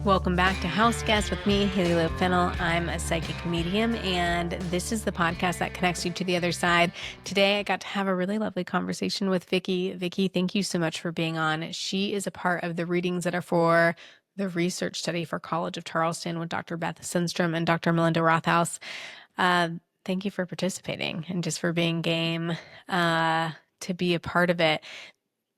Welcome back to House Guest with me, Hailey Fennel. I'm a psychic medium, and this is the podcast that connects you to the other side. Today, I got to have a really lovely conversation with Vicky. Vicky, thank you so much for being on. She is a part of the readings that are for the research study for College of Charleston with Dr. Beth Sundstrom and Dr. Melinda Rothaus. Thank you for participating and just for being game to be a part of it.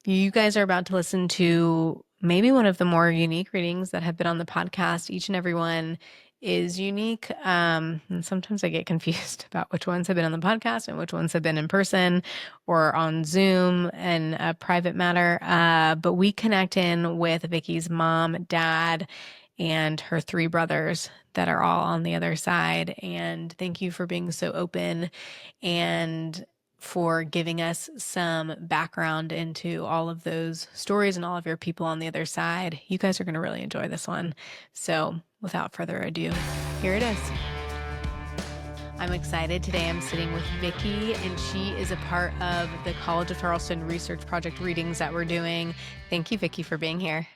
You guys are about to listen to maybe one of the more unique readings that have been on the podcast. Each and every one is unique. And sometimes I get confused about which ones have been on the podcast and which ones have been in person or on Zoom and a private matter. But we connect in with Vicky's mom, dad, and her three brothers that are all on the other side. And thank you for being so open and for giving us some background into all of those stories and all of your people on the other side. You guys are going to really enjoy this one. So without further ado, here it is. I'm excited. Today I'm sitting with Vicky, and she is a part of the College of Charleston Research Project readings that we're doing. Thank you, Vicky, for being here.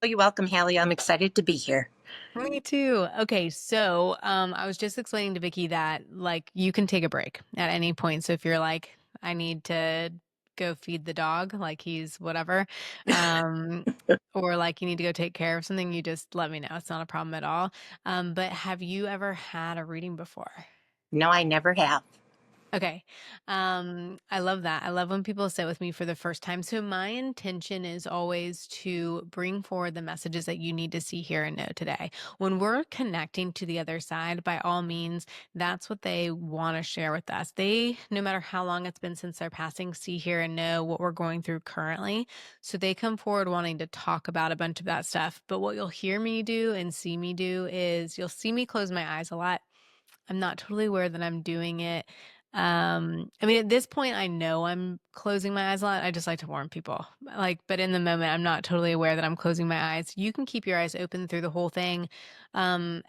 Oh, you're welcome, Hailey. I'm excited to be here. Me too. Okay, so I was just explaining to Vicky that you can take a break at any point. So if you're like, I need to go feed the dog, like he's whatever, or like you need to go take care of something, you just let me know. It's not a problem at all. But have you ever had a reading before? No, I never have. Okay. I love that. I love when people sit with me for the first time. So my intention is always to bring forward the messages that you need to see, hear, and know today. When we're connecting to the other side, by all means, that's what they want to share with us. They, no matter how long it's been since their passing, see, hear, and know what we're going through currently. So they come forward wanting to talk about a bunch of that stuff. But what you'll hear me do and see me do is you'll see me close my eyes a lot. I'm not totally aware that I'm doing it. At this point, I know I'm closing my eyes a lot. I just like to warn people. But in the moment, I'm not totally aware that I'm closing my eyes. You can keep your eyes open through the whole thing,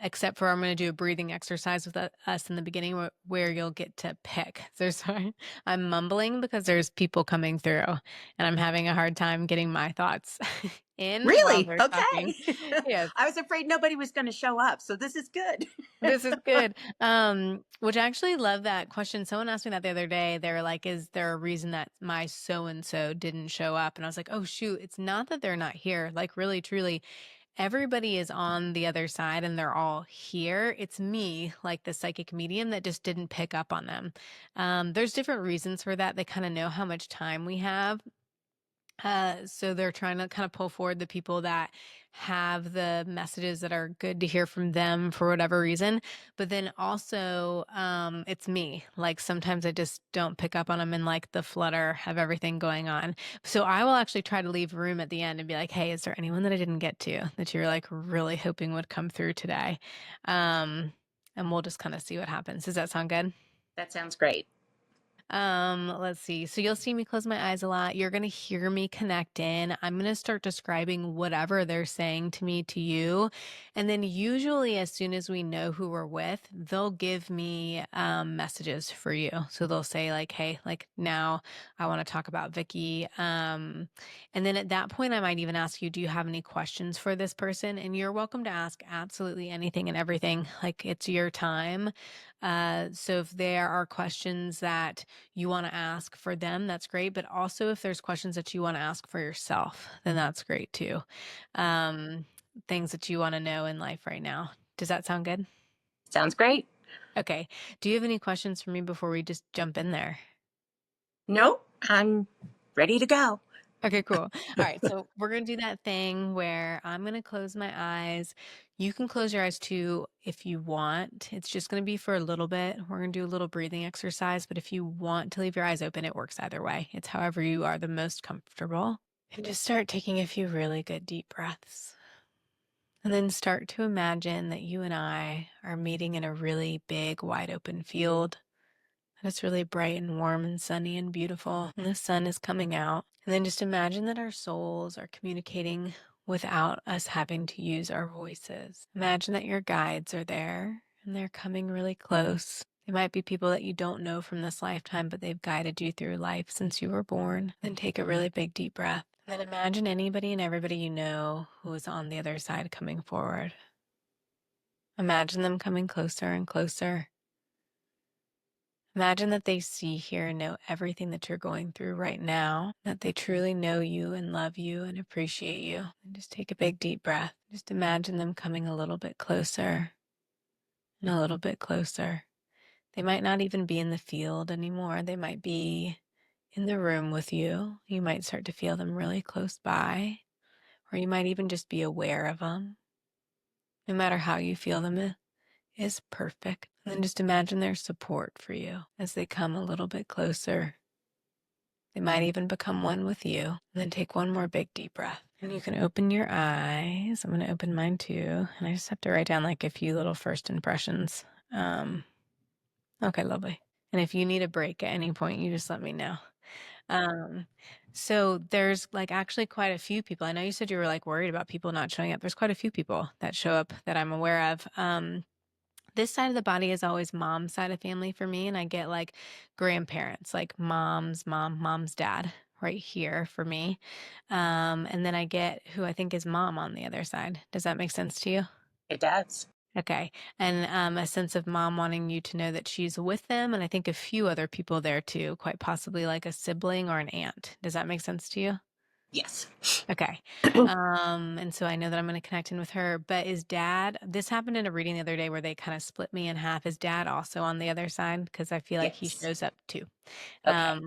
except for I'm going to do a breathing exercise with us in the beginning where you'll get to pick. I'm mumbling because there's people coming through, and I'm having a hard time getting my thoughts in while Really? they're talking. Okay. Yes. I was afraid nobody was going to show up, so this is good. This is good. Which I actually love that question. Someone asked me that the other day. They were like, is there a reason that my so-and-so didn't show up? And I was like, oh, shoot, it's not that they're not here. Like, really, truly, everybody is on the other side and they're all here. It's me, like the psychic medium, that just didn't pick up on them. There's different reasons for that. They kind of know how much time we have. So they're trying to kind of pull forward the people that have the messages that are good to hear from them for whatever reason. But then also, it's me. Like sometimes I just don't pick up on them in like the flutter of everything going on. So I will actually try to leave room at the end and be like, hey, is there anyone that I didn't get to that you're like really hoping would come through today? And we'll just kind of see what happens. Does that sound good? That sounds great. Let's see. So you'll see me close my eyes a lot. You're going to hear me connect in. I'm going to start describing whatever they're saying to me to you. And then usually as soon as we know who we're with, they'll give me messages for you. So they'll say like, hey, like now I want to talk about Vicky. And then at that point, I might even ask you, do you have any questions for this person? And you're welcome to ask absolutely anything and everything. Like it's your time. So if there are questions that you want to ask for them, that's great. But also if there's questions that you want to ask for yourself, then that's great too. Things that you want to know in life right now. Does that sound good? Sounds great. Okay. Do you have any questions for me before we just jump in there? No, I'm ready to go. Okay, cool. All right. So we're going to do that thing where I'm going to close my eyes. You can close your eyes too if you want. It's just going to be for a little bit. We're going to do a little breathing exercise, but if you want to leave your eyes open, it works either way. It's however you are the most comfortable. And just start taking a few really good deep breaths. And then start to imagine that you and I are meeting in a really big, wide open field. And it's really bright and warm and sunny and beautiful. And the sun is coming out. And then just imagine that our souls are communicating without us having to use our voices. Imagine that your guides are there and they're coming really close. They might be people that you don't know from this lifetime, but they've guided you through life since you were born. Then take a really big deep breath. Then imagine anybody and everybody you know who is on the other side coming forward. Imagine them coming closer and closer. Imagine that they see, hear, and know everything that you're going through right now, that they truly know you and love you and appreciate you. And just take a big deep breath. Just imagine them coming a little bit closer and a little bit closer. They might not even be in the field anymore. They might be in the room with you. You might start to feel them really close by, or you might even just be aware of them. No matter how you feel them is perfect. And then just imagine their support for you as they come a little bit closer. They might even become one with you. And then take one more big deep breath. And you can open your eyes. I'm going to open mine too. And I just have to write down like a few little first impressions. Okay, lovely. And if you need a break at any point, you just let me know. Um, so there's like actually quite a few people. I know you said you were like worried about people not showing up. There's quite a few people that show up that I'm aware of. This side of the body is always mom's side of family for me. And I get like grandparents, like mom's dad right here for me. And then I get who I think is mom on the other side. Does that make sense to you? It does. Okay. And a sense of mom wanting you to know that she's with them. And I think a few other people there too, quite possibly like a sibling or an aunt. Does that make sense to you? Yes. Okay. And so I know that I'm going to connect in with her, but is dad, this happened in a reading the other day where they kind of split me in half. Is dad also on the other side? Because I feel like he Yes. shows up too. Okay.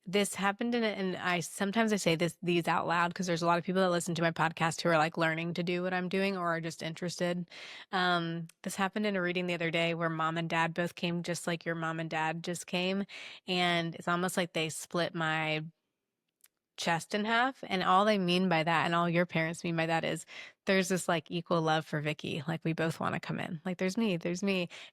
This happened and sometimes I say these out loud because there's a lot of people that listen to my podcast who are like learning to do what I'm doing or are just interested. This happened in a reading the other day where mom and dad both came just like your mom and dad just came. And it's almost like they split my chest in half. And all they mean by that, and all your parents mean by that, is there's this like equal love for Vicky. Like we both want to come in. Like there's me,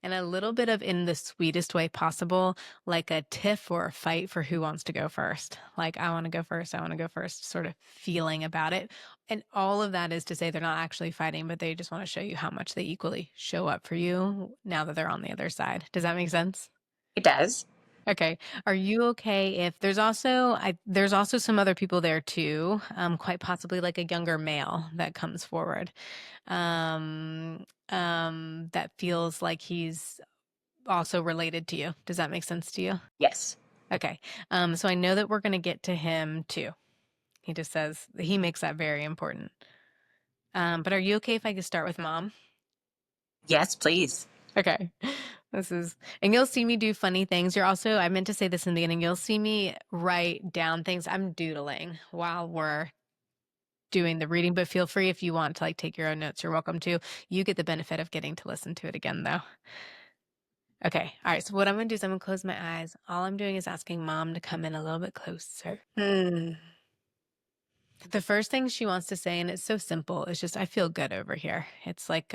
and a little bit of in the sweetest way possible, like a tiff or a fight for who wants to go first. Like I want to go first, I want to go first, sort of feeling about it. And all of that is to say they're not actually fighting, but they just want to show you how much they equally show up for you now that they're on the other side. Does that make sense? It does. Okay. Are you okay if there's also some other people there too, quite possibly like a younger male that comes forward, that feels like he's also related to you. Does that make sense to you? Yes. Okay. So I know that we're going to get to him too. He just says he makes that very important. But are you okay if I just start with mom? Yes, please. Okay. And you'll see me do funny things. I meant to say this in the beginning, you'll see me write down things. I'm doodling while we're doing the reading, but feel free if you want to like take your own notes, you're welcome to. You get the benefit of getting to listen to it again though. Okay. All right. So what I'm going to do is I'm going to close my eyes. All I'm doing is asking mom to come in a little bit closer. The first thing she wants to say, and it's so simple, is just, I feel good over here. It's like,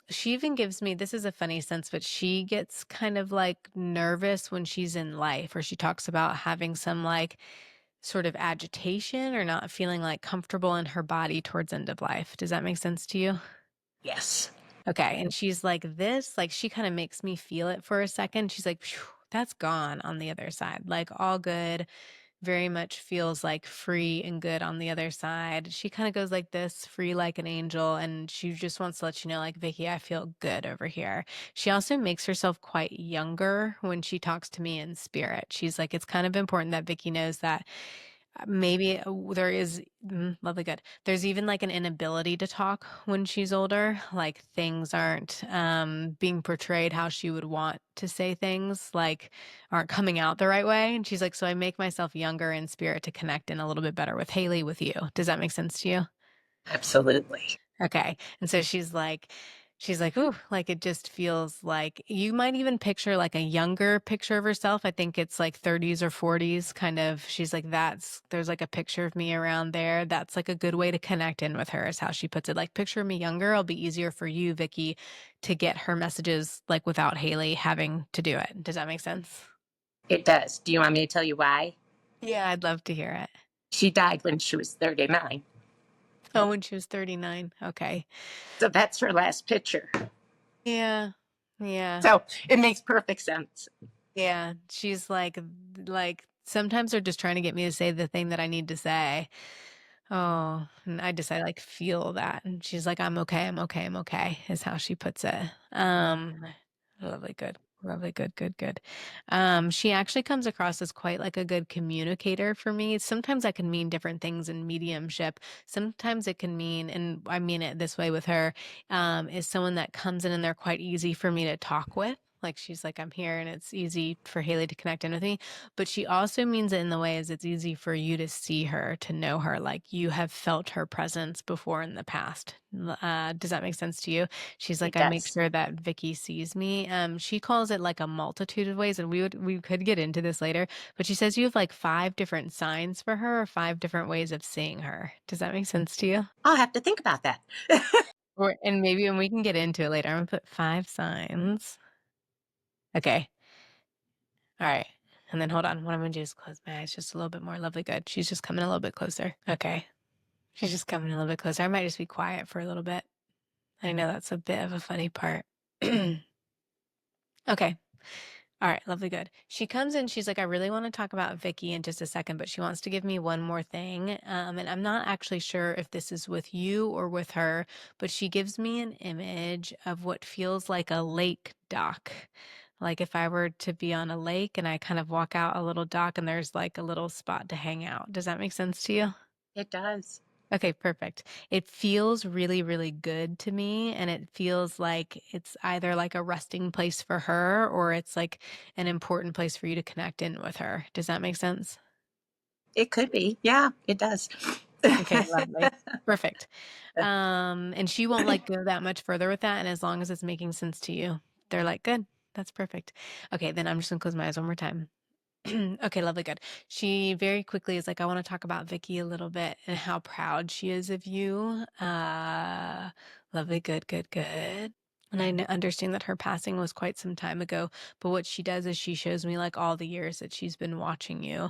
she even gives me, this is a funny sense, but she gets kind of like nervous when she's in life, or she talks about having some like sort of agitation or not feeling like comfortable in her body towards end of life. Does that make sense to you? Yes. Okay. And she's like this, like she kind of makes me feel it for a second. She's like, "Phew, that's gone on the other side. Like all good, very much feels like free and good on the other side." She kind of goes like this, free like an angel. And she just wants to let you know, like, Vicky, I feel good over here. She also makes herself quite younger when she talks to me in spirit. She's like, it's kind of important that Vicky knows that maybe there is lovely good. There's even like an inability to talk when she's older. Like things aren't being portrayed how she would want to say things, like aren't coming out the right way. And she's like, so I make myself younger in spirit to connect in a little bit better with Hailey, with you. Does that make sense to you? Absolutely. Okay. And so she's like, ooh, like it just feels like you might even picture like a younger picture of herself. I think it's like 30s or 40s kind of. She's like, there's like a picture of me around there. That's like a good way to connect in with her, is how she puts it. Like, picture me younger. It'll be easier for you, Vicky, to get her messages like without Hailey having to do it. Does that make sense? It does. Do you want me to tell you why? Yeah, I'd love to hear it. She died when she was 39. Oh, when she was 39. Okay. So that's her last picture. Yeah. Yeah. So it makes perfect sense. Yeah. She's like sometimes they're just trying to get me to say the thing that I need to say. Oh, and I like feel that. And she's like, I'm okay, I'm okay, I'm okay, is how she puts it. Lovely, good. Lovely, good, good, good. She actually comes across as quite like a good communicator for me. Sometimes that can mean different things in mediumship. Sometimes it can mean, and I mean it this way with her, is someone that comes in and they're quite easy for me to talk with. Like she's like, I'm here and it's easy for Hailey to connect in with me. But she also means it in the way as it's easy for you to see her, to know her, like you have felt her presence before in the past. Does that make sense to you? She's like, It I make does. sure that Vicky sees me. She calls it like a multitude of ways, and we could get into this later, but she says you have like 5 different signs for her, or 5 different ways of seeing her. Does that make sense to you? I'll have to think about that. Or and maybe and we can get into it later. I'm gonna put 5 signs. Okay. All right. And then hold on. What I'm going to do is close my eyes just a little bit more. Lovely. Good. She's just coming a little bit closer. Okay. She's just coming a little bit closer. I might just be quiet for a little bit. I know that's a bit of a funny part. Okay. All right. Lovely. Good. She comes in. She's like, I really want to talk about Vicky in just a second, but she wants to give me one more thing. And I'm not actually sure if this is with you or with her, but she gives me an image of what feels like a lake dock. Like if I were to be on a lake and I kind of walk out a little dock and there's like a little spot to hang out. Does that make sense to you? It does. Okay, perfect. It feels really, really good to me. And it feels like it's either like a resting place for her or it's like an important place for you to connect in with her. Does that make sense? It could be. Yeah, it does. Okay, lovely. Perfect. And she won't like go that much further with that. And as long as it's making sense to you, they're like, good, that's perfect. Okay, then I'm just gonna close my eyes one more time. Okay, lovely, good. She very quickly is like, I want to talk about Vicky a little bit and how proud she is of you. Lovely, good, good, good. And I understand that her passing was quite some time ago, but what she does is she shows me like all the years that she's been watching you.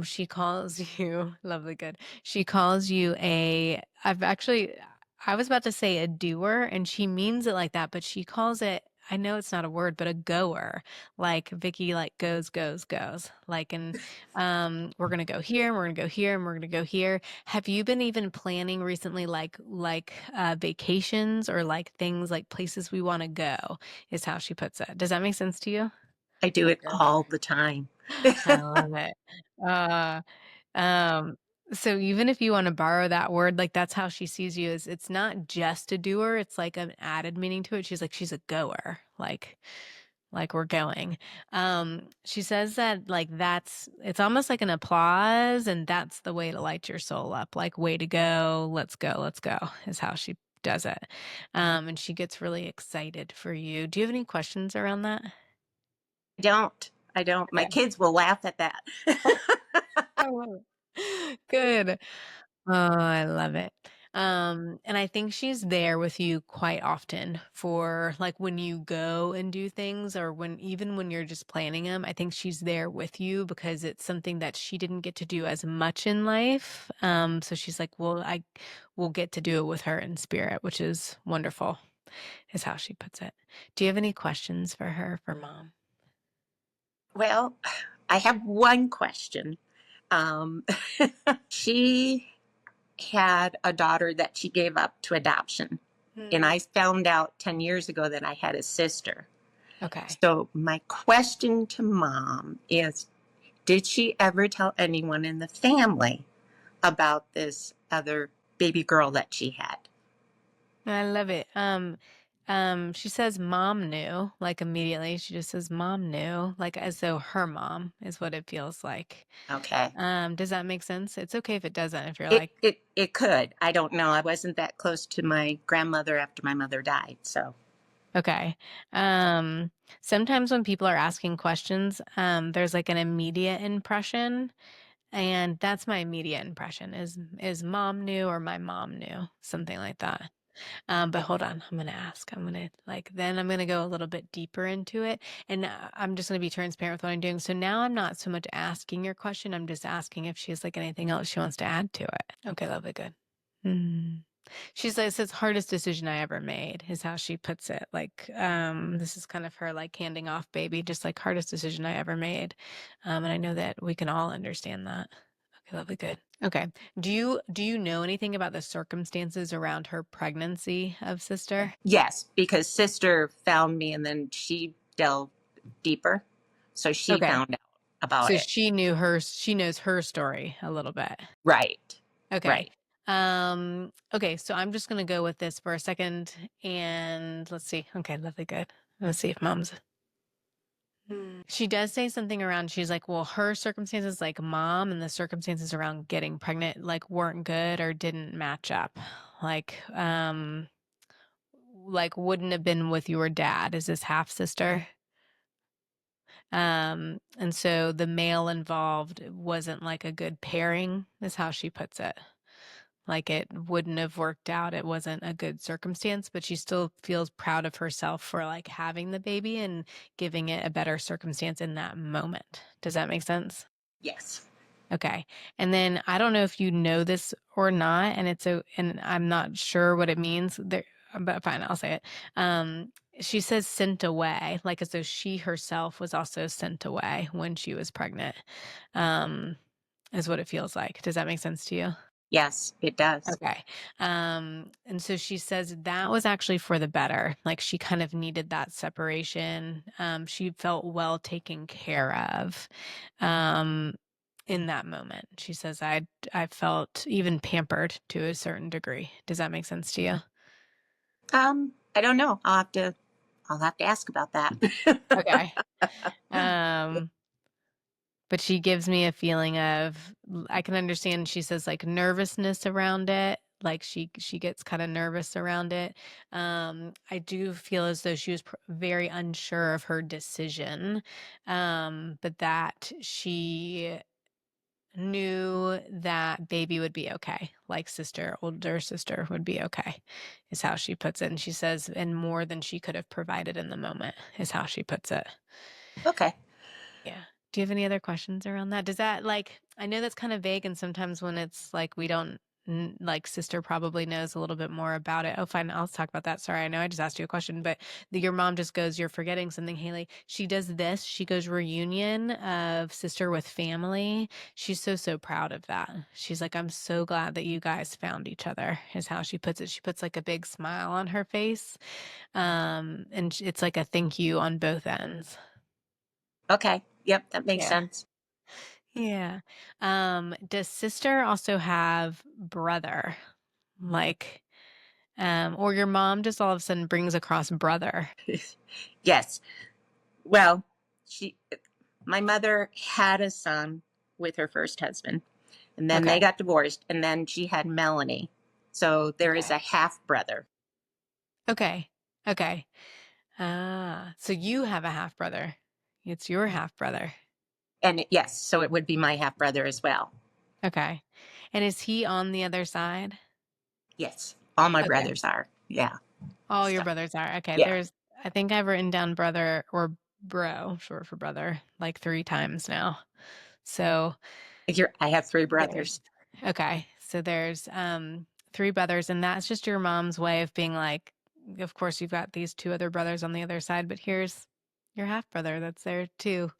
She calls you, lovely, good. She calls you I was about to say a doer, and she means it like that, but she calls it, I know it's not a word, but a goer. Like Vicky like goes, goes, goes. Like and we're gonna go here, and we're gonna go here, and we're gonna go here. Have you been even planning recently like vacations or like things like places we want to go, is how she puts it. Does that make sense to you? I do it all the time. I love it. Uh, um, so even if you want to borrow that word, like that's how she sees you, is it's not just a doer, it's like an added meaning to it. She's like, she's a goer. Like we're going. She says that like it's almost like an applause, and that's the way to light your soul up. Like, way to go, let's go, is how she does it. And she gets really excited for you. Do you have any questions around that? I don't. I don't. My Okay. kids will laugh at that. I love it. Good. Oh, I love it. And I think she's there with you quite often for like when you go and do things or even when you're just planning them. I think she's there with you because it's something that she didn't get to do as much in life. So she's like, well, I will get to do it with her in spirit, which is wonderful, is how she puts it. Do you have any questions for her, for mom? Well, I have one question. Um, she had a daughter that she gave up to adoption. And Hmm. I found out 10 years ago that I had a sister. Okay. So, my question to mom is, did she ever tell anyone in the family about this other baby girl that she had? I love it. She says mom knew, like immediately. She just says mom knew, like as though her mom is what it feels like. Okay. Does that make sense? It's okay if it doesn't, if you're It, like, it, it could. I don't know. I wasn't that close to my grandmother after my mother died. So, okay. Um, Sometimes when people are asking questions, there's like an immediate impression, and that's my immediate impression is mom knew or my mom knew, something like that. But hold on, I'm gonna ask. Then I'm gonna go a little bit deeper into it, and I'm just gonna be transparent with what I'm doing. So now I'm not so much asking your question. I'm just asking if she has like anything else she wants to add to it. Okay, lovely, good. Hmm. She says it's hardest decision I ever made is how she puts it. Like, this is kind of her like handing off baby, just like hardest decision I ever made. And I know that we can all understand that. Okay, lovely, good. Okay. Do you know anything about the circumstances around her pregnancy of sister? Yes, because sister found me and then she delved deeper. So she Okay. found out about So it. she knows her story a little bit. Right. Okay. Right. Okay, so I'm just gonna go with this for a second and let's see. Okay, lovely, good. Let's see if mom's she does say something around she's like, well, her circumstances like mom and the circumstances around getting pregnant like weren't good or didn't match up. Like wouldn't have been with your dad as his half sister. And so the male involved wasn't like a good pairing, is how she puts it. Like it wouldn't have worked out. It wasn't a good circumstance, but she still feels proud of herself for like having the baby and giving it a better circumstance in that moment. Does that make sense? Yes. Okay. And then I don't know if you know this or not, and I'm not sure what it means there, but fine, I'll say it. She says sent away, like as though she herself was also sent away when she was pregnant. Um, is what it feels like. Does that make sense to you? Yes, it does. Okay. And so she says that was actually for the better. Like she kind of needed that separation. She felt well taken care of in that moment. She says, I felt even pampered to a certain degree. Does that make sense to you? I don't know. I'll have to ask about that. Okay. Um, but she gives me a feeling of I can understand she says like nervousness around it, like she gets kind of nervous around it. I do feel as though she was very unsure of her decision, but that she knew that baby would be okay, like older sister would be okay, is how she puts it. And she says and more than she could have provided in the moment, is how she puts it. Okay. Yeah. Do you have any other questions around that? Does that like, I know that's kind of vague, and sometimes when it's like we don't, like sister probably knows a little bit more about it. Oh, fine. I'll talk about that. Sorry. I know I just asked you a question, but your mom just goes, you're forgetting something, Hailey. She does this. She goes reunion of sister with family. She's so, so proud of that. She's like, I'm so glad that you guys found each other, is how she puts it. She puts like a big smile on her face. And it's like a thank you on both ends. Okay. Yep, that makes Yeah. sense. Yeah. Does sister also have brother? Like, or your mom just all of a sudden brings across brother. Yes. Well, she my mother had a son with her first husband, and then they Okay. got divorced, and then she had Melanie. So there is Okay. a half brother. Okay. Okay. So you have a half brother. It's your half brother. And yes, so it would be my half brother as well. Okay. And is he on the other side? Yes. All my Okay. brothers are. Yeah. All your So, brothers are. Okay. yeah. I think I've written down brother or bro, short for brother, like 3 times now. So I have three there's brothers. okay. So there's 3 brothers, and that's just your mom's way of being like, of course you've got these 2 other brothers on the other side, but here's your half brother that's there too.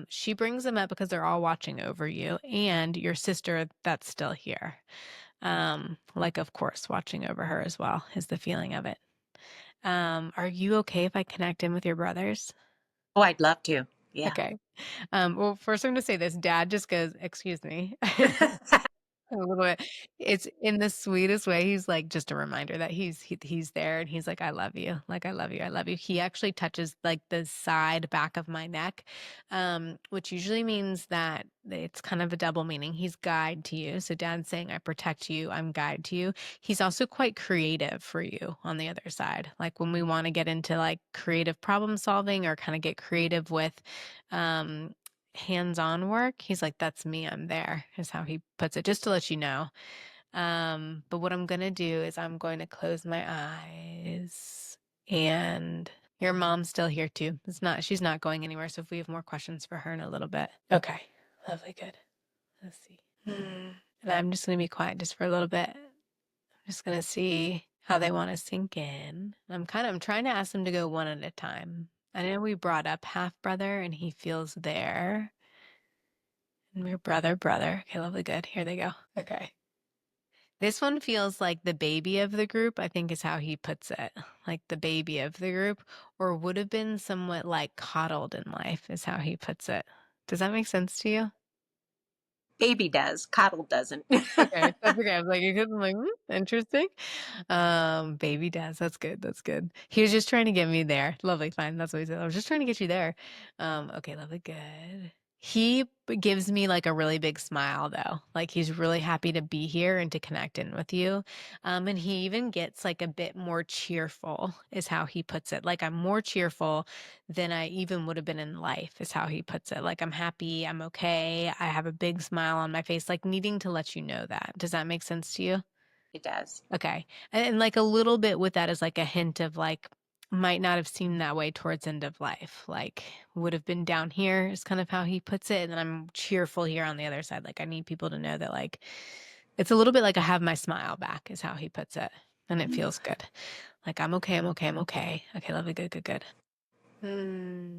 She brings them up because they're all watching over you and your sister that's still here. Like of course watching over her as well is the feeling of it. Are you okay if I connect in with your brothers? Oh, I'd love to. Yeah. Okay. Well, first I'm going to say this. Dad just goes, excuse me. A little bit. It's in the sweetest way. He's like, just a reminder that he's there, and he's like, "I love you. Like, I love you. I love you." He actually touches like the side back of my neck, which usually means that it's kind of a double meaning. He's guide to you. So dad's saying, "I protect you. I'm guide to you." He's also quite creative for you on the other side. Like when we want to get into like creative problem solving or kind of get creative with, um, hands-on work, he's like, "That's me, I'm there," is how he puts it, just to let you know. But what I'm gonna do is I'm going to close my eyes, and your mom's still here too. She's not going anywhere, so if we have more questions for her in a little bit. Okay, lovely, good. Let's see. And I'm just gonna be quiet just for a little bit. I'm Just gonna see how they want to sink in. I'm trying to ask them to go one at a time. I know we brought up half brother and he feels there. And we're brother. Okay, lovely, good. Here they go. Okay. This one feels like the baby of the group, I think is how he puts it. Like the baby of the group, or would have been somewhat like coddled in life, is how he puts it. Does that make sense to you? Baby does, coddle doesn't. Okay, that's okay. I was like, I'm like, interesting. Baby does. That's good. That's good. He was just trying to get me there. Lovely, fine. That's what he said. I was just trying to get you there. Okay, lovely, good. Gives me like a really big smile though. Like he's really happy to be here and to connect in with you. And he even gets like a bit more cheerful, is how he puts it. Like I'm more cheerful than I even would have been in life, is how he puts it. Like I'm happy, I'm okay, I have a big smile on my face, like needing to let you know that. Does that make sense to you? It does. Okay. And like a little bit with that is like a hint of like, might not have seemed that way towards end of life. Like would have been down here is kind of how he puts it. And then I'm cheerful here on the other side. Like I need people to know that like it's a little bit like I have my smile back, is how he puts it. And it feels good. Like I'm okay, I'm okay, I'm okay. Okay, lovely, good, good, good. Hmm.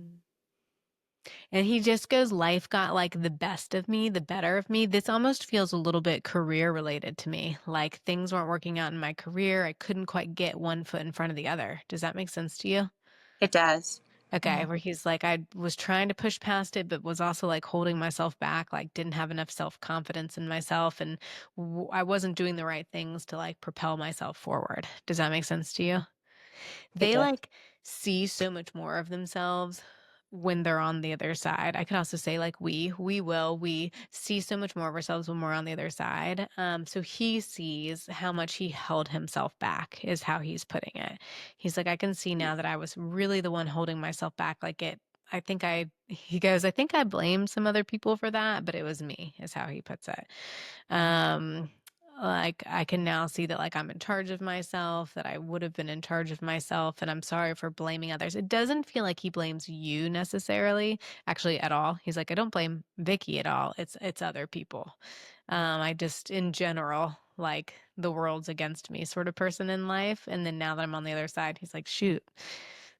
And he just goes, life got like the best of me, the better of me. This almost feels a little bit career related to me. Like things weren't working out in my career. I couldn't quite get one foot in front of the other. Does that make sense to you? It does. Okay, where he's like, I was trying to push past it, but was also like holding myself back, like didn't have enough self confidence in myself. And I wasn't doing the right things to like propel myself forward. Does that make sense to you? It They, does. like, see so much more of themselves when they're on the other side. I could also say, like, we see so much more of ourselves when we're on the other side. So he sees how much he held himself back, is how he's putting it. He's like, "I can see now that I was really the one holding myself back, like, it I think I" he goes, "I think I blamed some other people for that, but it was me," is how he puts it. Um, like I can now see that like I'm in charge of myself, that I would have been in charge of myself, and I'm sorry for blaming others. It doesn't feel like he blames you necessarily, actually at all. He's like, I don't blame Vicky at all. It's other people. I just in general like the world's against me sort of person in life. And then now that I'm on the other side, he's like, shoot,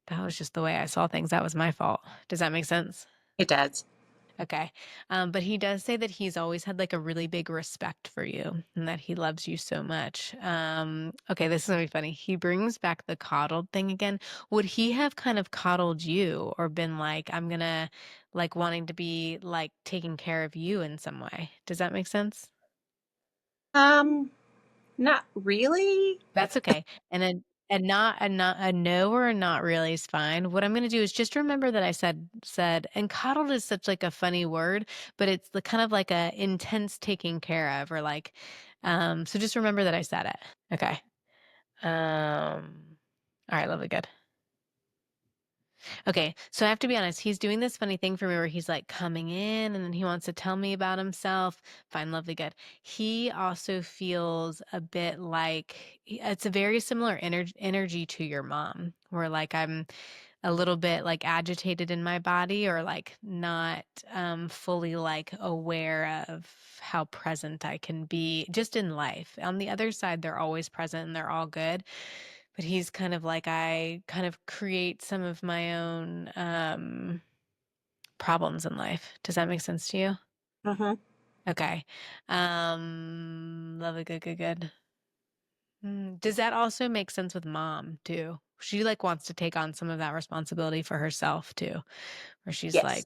that was just the way I saw things. That was my fault. Does that make sense? It does. Okay. But he does say that he's always had like a really big respect for you and that he loves you so much. Okay, this is gonna be funny. He brings back the coddled thing again. Would he have kind of coddled you or been like, I'm gonna like wanting to be like taking care of you in some way? Does that make sense? Um, Not really. That's okay. A no or a not really is fine. What I'm gonna do is just remember that I said and coddled is such like a funny word, but it's the kind of like a intense taking care of or like so just remember that I said it. Okay. All right, lovely, good. Okay, so I have to be honest, he's doing this funny thing for me where he's like coming in and then he wants to tell me about himself. Fine, lovely, good. He also feels a bit like it's a very similar energy to your mom, where like I'm a little bit like agitated in my body or like not fully like aware of how present I can be just in life. On the other side, they're always present and they're all good. But he's kind of like I kind of create some of my own problems in life. Does that make sense to you? Hmm. Okay. Lovely, good, good, good. Does that also make sense with mom too? She like wants to take on some of that responsibility for herself too, where she's Yes.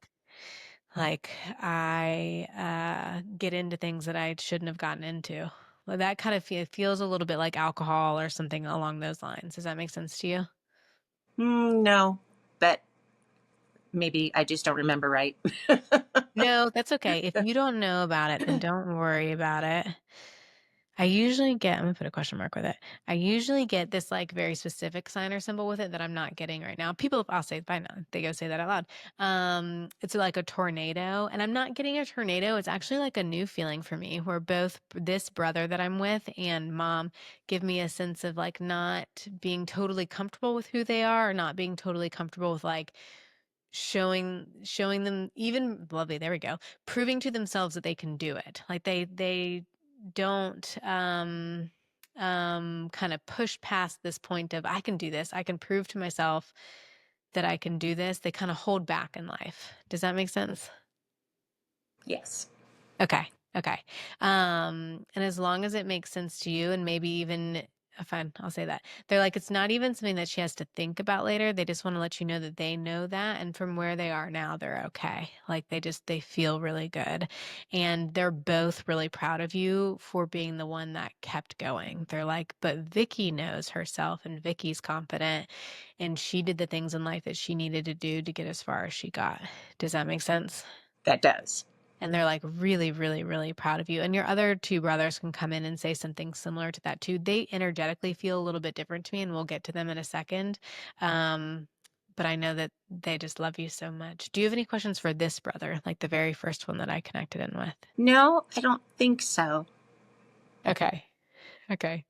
like I get into things that I shouldn't have gotten into. Well, that kind of feels a little bit like alcohol or something along those lines. Does that make sense to you? No, but maybe I just don't remember right. No, that's okay. If you don't know about it, then don't worry about it. I'm gonna put a question mark with it. I usually get this like very specific sign or symbol with it that I'm not getting right now. People, I'll say, fine, they go say that out loud. It's like a tornado, and I'm not getting a tornado. It's actually like a new feeling for me where both this brother that I'm with and mom give me a sense of like not being totally comfortable with who they are or not being totally comfortable with like showing them even lovely there we go proving to themselves that they can do it like they don't kind of push past this point of, I can do this, I can prove to myself that I can do this, they kind of hold back in life. Does that make sense? Yes, Okay. Okay. And as long as it makes sense to you, and maybe even, fine, I'll say that. They're like, it's not even something that she has to think about later. They just want to let you know that they know that. And from where they are now, they're okay. Like they feel really good. And they're both really proud of you for being the one that kept going. They're like, but Vicky knows herself and Vicky's confident and she did the things in life that she needed to do to get as far as she got. Does that make sense? that does. And they're like really, really, really proud of you. And your other two brothers can come in and say something similar to that too. They energetically feel a little bit different to me, and we'll get to them in a second. But I know that they just love you so much. Do you have any questions for this brother, like the very first one that I connected in with? No, I don't think so. Okay. Okay.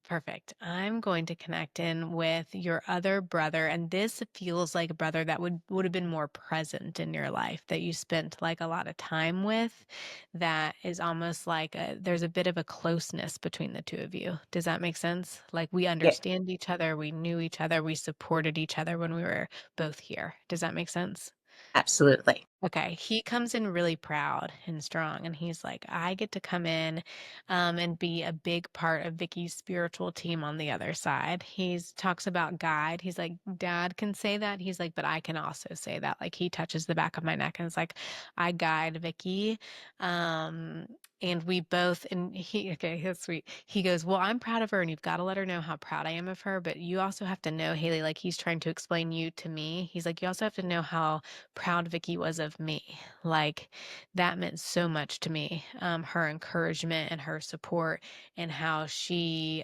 Perfect. I'm going to connect in with your other brother, and this feels like a brother that would have been more present in your life, that you spent like a lot of time with, that is almost like there's a bit of a closeness between the two of you. Does that make sense? Like we Yeah, understand each other, we knew each other, we supported each other when we were both here. Does that make sense? absolutely. Okay, he comes in really proud and strong, and he's like, I get to come in and be a big part of Vicky's spiritual team on the other side. He's talks about guide. He's like, Dad can say that. He's like, but I can also say that. Like he touches the back of my neck and it's like, I guide Vicky. Um, and we both, and okay, that's sweet. He goes, well, I'm proud of her, and you've got to let her know how proud I am of her. But you also have to know, Hailey, like he's trying to explain you to me. He's like, you also have to know how proud Vicky was of me. Like that meant so much to me. Her encouragement and her support, and how she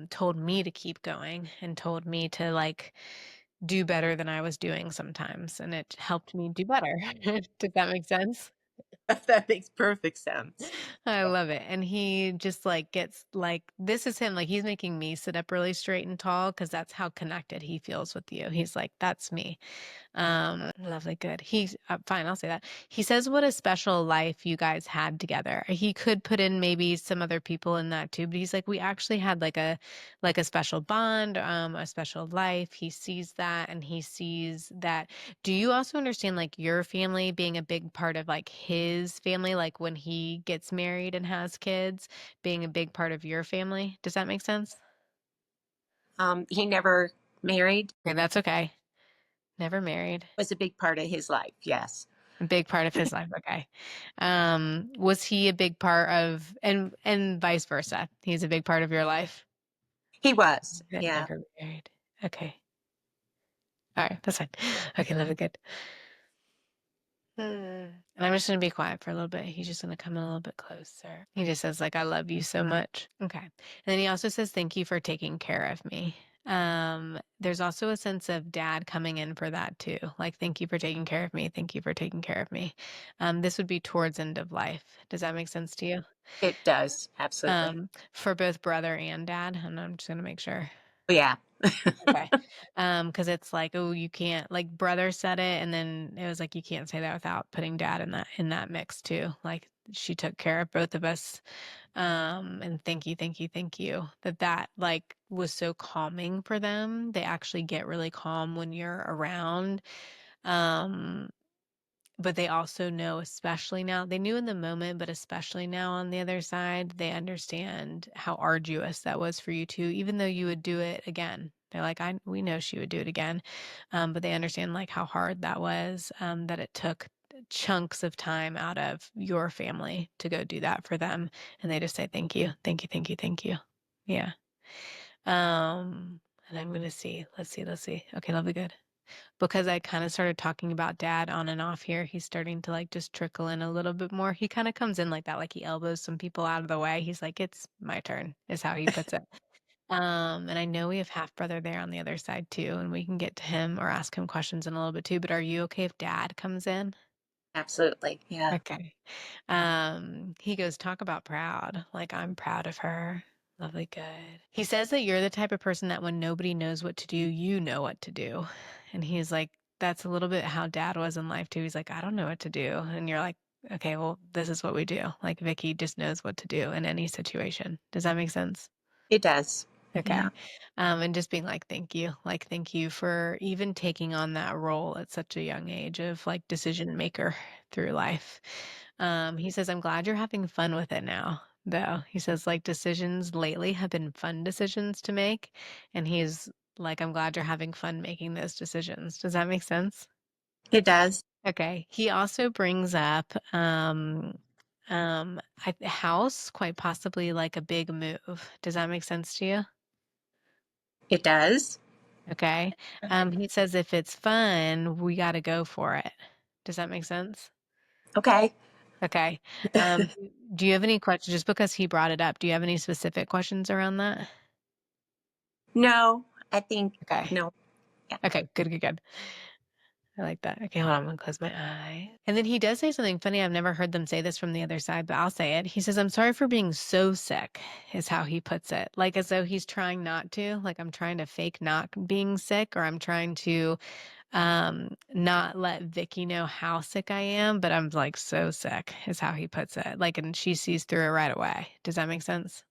told me to keep going and told me to like do better than I was doing sometimes. And it helped me do better. Did that make sense? That makes perfect sense. I love it. And he just like gets like, this is him. Like he's making me sit up really straight and tall because that's how connected he feels with you. He's like, that's me. Lovely, good. He's fine. I'll say that. He says what a special life you guys had together. He could put in maybe some other people in that too, but he's like, we actually had like a special bond, a special life. He sees that, and he sees that. Do you also understand like your family being a big part of like his family, like when he gets married and has kids, being a big part of your family? Does that make sense? He never married, Okay, that's okay. Never married. was a big part of his life. Yes, A big part of his life. Okay. Was he a big part of, and vice versa? He's a big part of your life? he was. That Yeah. never married. Okay. All right. That's fine. Okay. Love it. Good. And I'm just going to be quiet for a little bit. He's just going to come in a little bit closer. He just says, like, I love you so much. Okay. And then he also says, thank you for taking care of me. There's also a sense of dad coming in for that too. Like, thank you for taking care of me. Thank you for taking care of me. This would be towards end of life. Does that make sense to you? It does. Absolutely. For both brother and dad. And I'm just going to make sure. Yeah. Okay. Because it's like, oh, you can't, like brother said it, and then it was like you can't say that without putting dad in that mix too. Like she took care of both of us. And thank you, thank you, thank you. That like was so calming for them. They actually get really calm when you're around. Um, but they also know, especially now, they knew in the moment, but especially now on the other side, they understand how arduous that was for you too, even though you would do it again. They're like, we know she would do it again. But they understand like how hard that was, that it took chunks of time out of your family to go do that for them. And they just say, thank you, thank you, thank you, thank you. Yeah. And I'm going to see, let's see, let's see. Okay, that'll be good because I kind of started talking about dad on and off here. He's starting to like just trickle in a little bit more. He kind of comes in like that, like he elbows some people out of the way. He's like, it's my turn, is how he puts it. And I know we have half brother there on the other side too, and we can get to him or ask him questions in a little bit too. But are you okay if dad comes in? Absolutely. Yeah. Okay. He goes, talk about proud. Like, I'm proud of her. Lovely, good. He says that you're the type of person that when nobody knows what to do, you know what to do. And he's like, that's a little bit how dad was in life too. He's like, I don't know what to do. And you're like, okay, well, this is what we do. Like Vicky just knows what to do in any situation. Does that make sense? It does. Okay. Yeah, And just being like, thank you for even taking on that role at such a young age of like decision maker through life. He says, I'm glad you're having fun with it now, though. He says, like, decisions lately have been fun decisions to make. And he's like, I'm glad you're having fun making those decisions. Does that make sense? it does. Okay. He also brings up house, quite possibly like a big move. Does that make sense to you? It does. Okay. He says if it's fun, we got to go for it. Does that make sense? Okay. Okay. Um, do you have any questions? Just because he brought it up, do you have any specific questions around that? No, I think Okay. no. Yeah. Okay. Good, good, good. I like that. Okay, hold on. I'm gonna close my eye. And then he does say something funny. I've never heard them say this from the other side, but I'll say it. He says, I'm sorry for being so sick, is how he puts it. Like as though he's trying not to. Like I'm trying to fake not being sick, or I'm trying to not let Vicky know how sick I am, but I'm like so sick, is how he puts it. Like, and she sees through it right away. Does that make sense?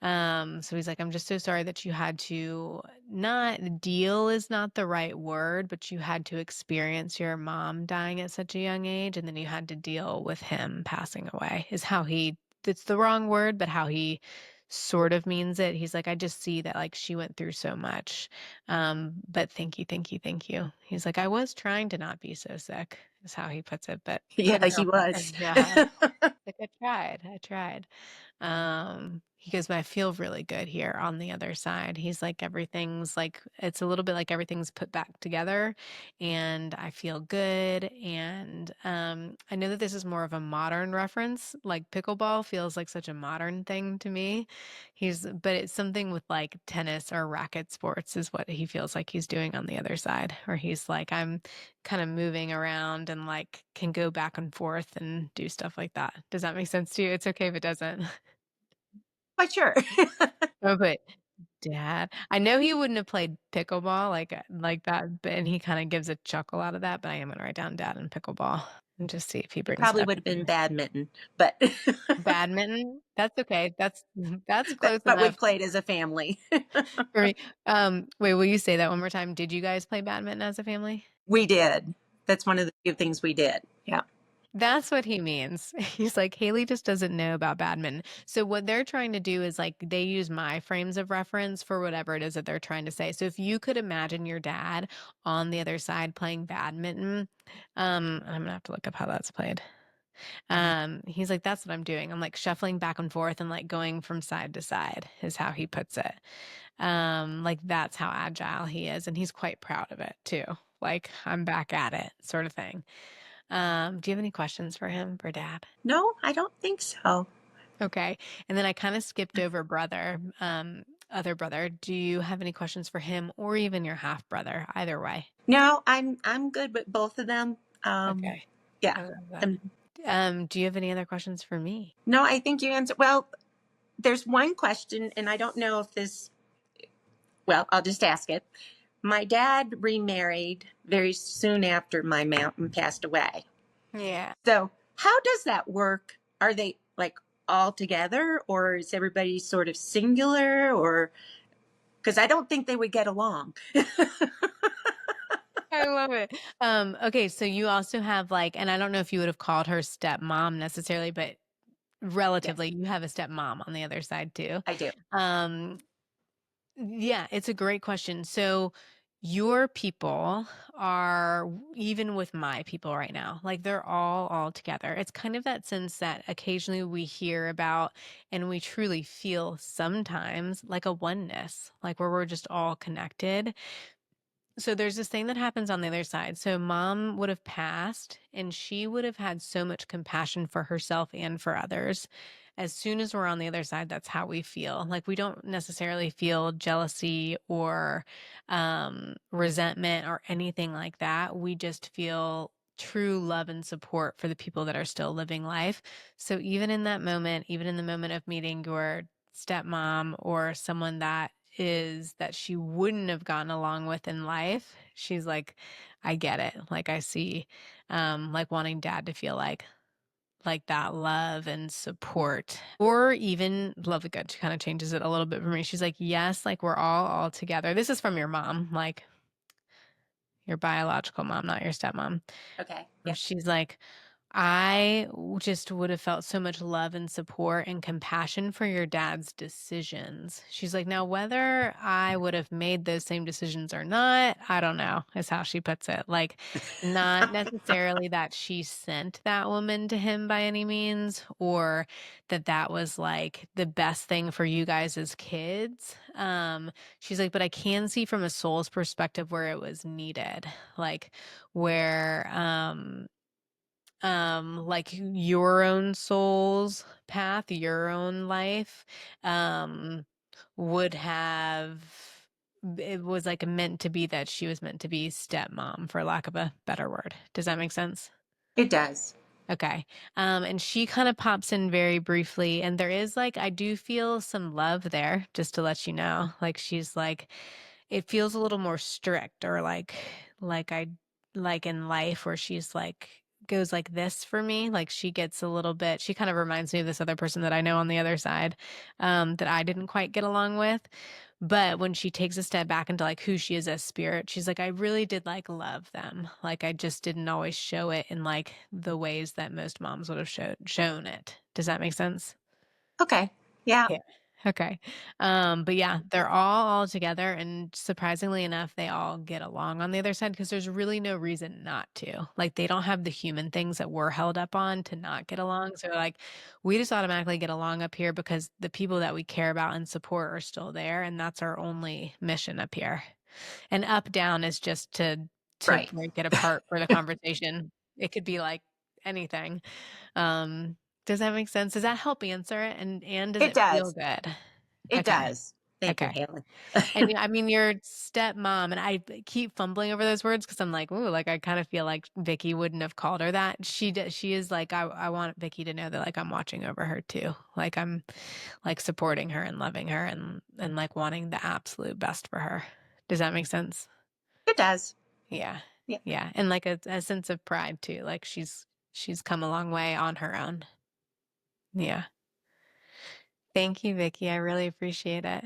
So he's like, I'm just so sorry that you had to not deal is not the right word, but you had to experience your mom dying at such a young age, and then you had to deal with him passing away, is how it's the wrong word, but how he sort of means it. He's like, I just see that like she went through so much. But thank you, thank you, thank you. He's like, I was trying to not be so sick, is how he puts it, but Yeah, couldn't he help was. it. Yeah. Like I tried. He goes, but I feel really good here on the other side. He's like, everything's like, it's a little bit like everything's put back together and I feel good. And I know that this is more of a modern reference. Like pickleball feels like such a modern thing to me. But it's something with like tennis or racket sports is what he feels like he's doing on the other side, where he's like, I'm kind of moving around and like can go back and forth and do stuff like that. Does that make sense to you? It's okay if it doesn't. Quite sure. Oh, but dad, I know he wouldn't have played pickleball like that, but and he kind of gives a chuckle out of that. But I am gonna write down dad and pickleball and just see if he brings it Probably up would have been again. badminton, but Badminton. That's okay. That's close that's what we enough played as a family. for me. Wait, will you say that one more time? Did you guys play badminton as a family? We did. That's one of the few things we did. Yeah. That's what he means. He's like, Hailey just doesn't know about badminton. So what they're trying to do is like they use my frames of reference for whatever it is that they're trying to say. So if you could imagine your dad on the other side playing badminton, I'm gonna have to look up how that's played. He's like, that's what I'm doing. I'm like shuffling back and forth and like going from side to side is how he puts it. Like that's how agile he is, and he's quite proud of it too. Like I'm back at it, sort of thing. Do you have any questions for him, for dad? No, I don't think so. Okay. And then I kind of skipped over brother, other brother. Do you have any questions for him or even your half brother? Either way. No, I'm good with both of them. Okay. Yeah. I love that. Um, Do you have any other questions for me? no, I think you answered. Well, there's one question, and I don't know if this. Well, I'll just ask it. My dad remarried very soon after my mom passed away. Yeah. So, how does that work? Are they like all together, or is everybody sort of singular, or because I don't think they would get along? I love it. Okay, so you also have like, and I don't know if you would have called her stepmom necessarily, but Yes, relatively, you have a stepmom on the other side too. I do. Um, Yeah, it's a great question. So, your people are even with my people right now, like they're all together. It's kind of that sense that occasionally we hear about and we truly feel sometimes like a oneness, like where we're just all connected. So there's this thing that happens on the other side. So mom would have passed and she would have had so much compassion for herself and for others. As soon as we're on the other side, that's how we feel. Like we don't necessarily feel jealousy or resentment or anything like that. We just feel true love and support for the people that are still living life. So even in that moment, even in the moment of meeting your stepmom or someone that is that she wouldn't have gotten along with in life, she's like, I get it. Like I see, like wanting dad to feel like that love and support, or even love the good. She kind of changes it a little bit for me. She's like, yes, like we're all together. This is from your mom, like your biological mom, not your stepmom. Okay. Yeah. She's like, I just would have felt so much love and support and compassion for your dad's decisions. She's like, now, whether I would have made those same decisions or not, I don't know, is how she puts it. Like, not necessarily that she sent that woman to him by any means, or that was like the best thing for you guys as kids. She's like, but I can see from a soul's perspective where it was needed, like where, like your own soul's path, your own life, um, would have, it was like meant to be that she was meant to be stepmom, for lack of a better word. Does that make sense? It does. Okay. And she kind of pops in very briefly, and there is like, I do feel some love there, just to let you know. Like she's like, it feels a little more strict, or like I, like in life where she's like, goes like this for me. Like she gets a little bit, she kind of reminds me of this other person that I know on the other side, that I didn't quite get along with. But when she takes a step back into like who she is as spirit, she's like, I really did like love them. Like I just didn't always show it in like the ways that most moms would have shown it. Does that make sense? Okay. Yeah. Yeah. Okay. But yeah, they're all together, and surprisingly enough, they all get along on the other side because there's really no reason not to. Like they don't have the human things that we're held up on to not get along. So like we just automatically get along up here because the people that we care about and support are still there, and that's our only mission up here. And up down is just to Right. break it apart for the conversation. It could be like anything. Um, does that make sense? Does that help answer it? And does It it feel does. good? It Okay. does. Thank you, Okay. Haley. And I mean, your stepmom, and I keep fumbling over those words because I'm like, ooh, like I kind of feel like Vicky wouldn't have called her that. She is like, I want Vicky to know that like I'm watching over her too. Like I'm like supporting her and loving her and like wanting the absolute best for her. Does that make sense? It does. Yeah. Yeah. Yeah. And like a sense of pride too. Like she's come a long way on her own. Yeah. Thank you, Vicky. I really appreciate it.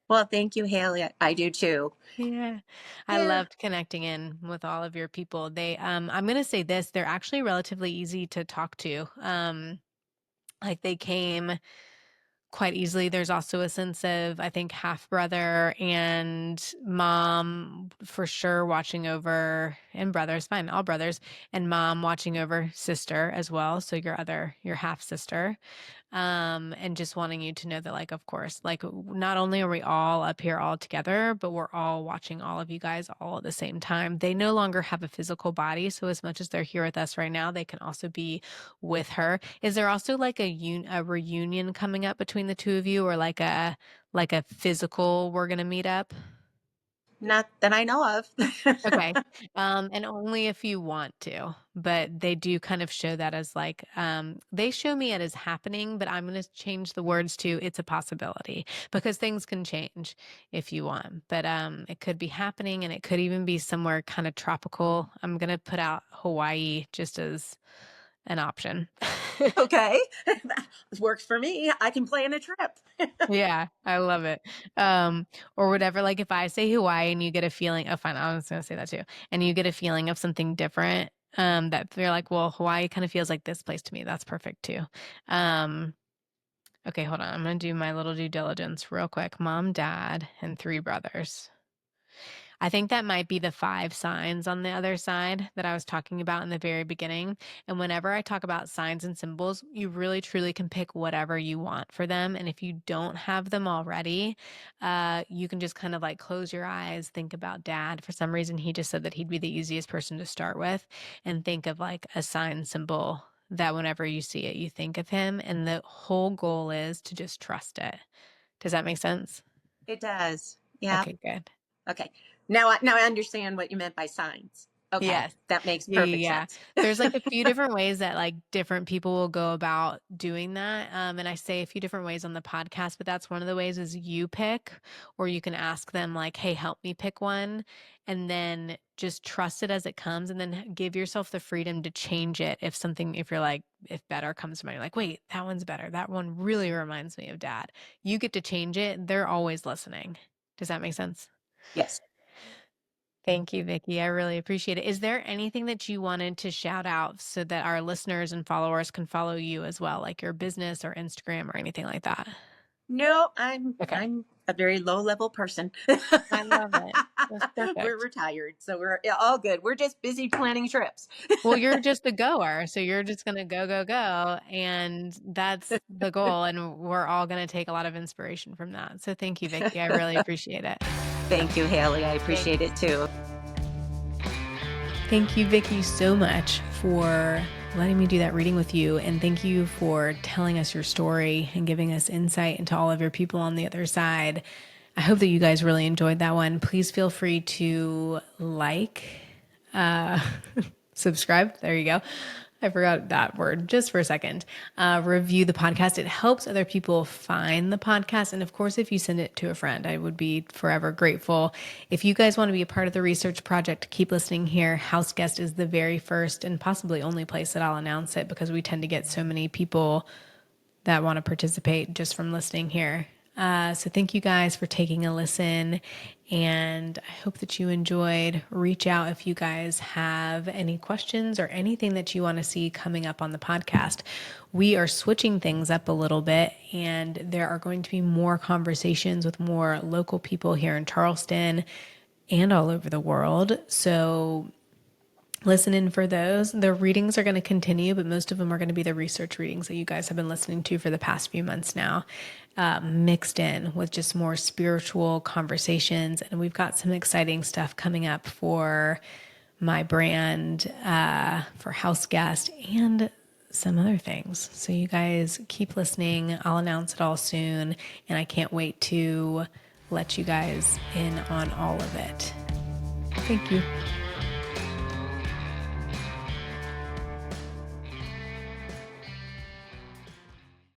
Well, thank you, Haley. I do too. Yeah. I Yeah. loved connecting in with all of your people. They I'm going to say this, they're actually relatively easy to talk to. Like they came quite easily. There's also a sense of, I think, half brother and mom for sure watching over, and brothers, fine, all brothers, and mom watching over sister as well. So your half sister. And just wanting you to know that, like, of course, like, not only are we all up here all together, but we're all watching all of you guys all at the same time. They no longer have a physical body. So as much as they're here with us right now, they can also be with her. Is there also like a reunion coming up between the two of you, or like a physical, we're going to meet up? Not that I know of. Okay. And only if you want to, but they do kind of show that as like, they show me it as happening, but I'm going to change the words to it's a possibility, because things can change if you want, but, it could be happening, and it could even be somewhere kind of tropical. I'm going to put out Hawaii just as an option. Okay. That works for me. I can plan a trip. Yeah, I love it. Or whatever. Like if I say Hawaii and you get a feeling, oh, fine, I was gonna say that too. And you get a feeling of something different, that you're like, well, Hawaii kind of feels like this place to me. That's perfect too. Um, okay, hold on. I'm gonna do my little due diligence real quick. Mom, dad, and three brothers. I think that might be the 5 signs on the other side that I was talking about in the very beginning. And whenever I talk about signs and symbols, you really truly can pick whatever you want for them. And if you don't have them already, you can just kind of like close your eyes, think about dad. For some reason, he just said that he'd be the easiest person to start with, and think of like a sign symbol that whenever you see it, you think of him. And the whole goal is to just trust it. Does that make sense? It does. Yeah. Okay, good. Okay. Now I understand what you meant by signs. Okay. Yes. That makes Yeah, perfect yeah, yeah. sense. There's like a few different ways that like different people will go about doing that. And I say a few different ways on the podcast, but that's one of the ways is you pick, or you can ask them like, hey, help me pick one. And then just trust it as it comes, and then give yourself the freedom to change it. If you're like, if better comes to mind, you're like, wait, that one's better. That one really reminds me of dad. You get to change it. They're always listening. Does that make sense? Yes. Thank you, Vicky. I really appreciate it. Is there anything that you wanted to shout out so that our listeners and followers can follow you as well, like your business or Instagram or anything like that? No, Okay. I'm a very low level person. I love it. That's We're perfect. retired, so we're all good. We're just busy planning trips. Well, you're just a goer, so you're just going to go, go, go. And that's the goal. And we're all going to take a lot of inspiration from that. So thank you, Vicky. I really appreciate it. Thank you, Hailey. I Thank appreciate it too. Thank you, Vicky, so much for letting me do that reading with you. And thank you for telling us your story and giving us insight into all of your people on the other side. I hope that you guys really enjoyed that one. Please feel free to subscribe. There you go. I forgot that word just for a second. Review the podcast. It helps other people find the podcast. And of course, if you send it to a friend, I would be forever grateful. If you guys want to be a part of the research project, keep listening here. House Guest is the very first and possibly only place that I'll announce it, because we tend to get so many people that want to participate just from listening here. So thank you guys for taking a listen, and I hope that you enjoyed. Reach out if you guys have any questions or anything that you want to see coming up on the podcast. We are switching things up a little bit, and there are going to be more conversations with more local people here in Charleston and all over the world. So listen in for those. The readings are going to continue, but most of them are going to be the research readings that you guys have been listening to for the past few months now, mixed in with just more spiritual conversations. And we've got some exciting stuff coming up for my brand, for House Guest, and some other things. So you guys keep listening. I'll announce it all soon, and I can't wait to let you guys in on all of it. Thank you.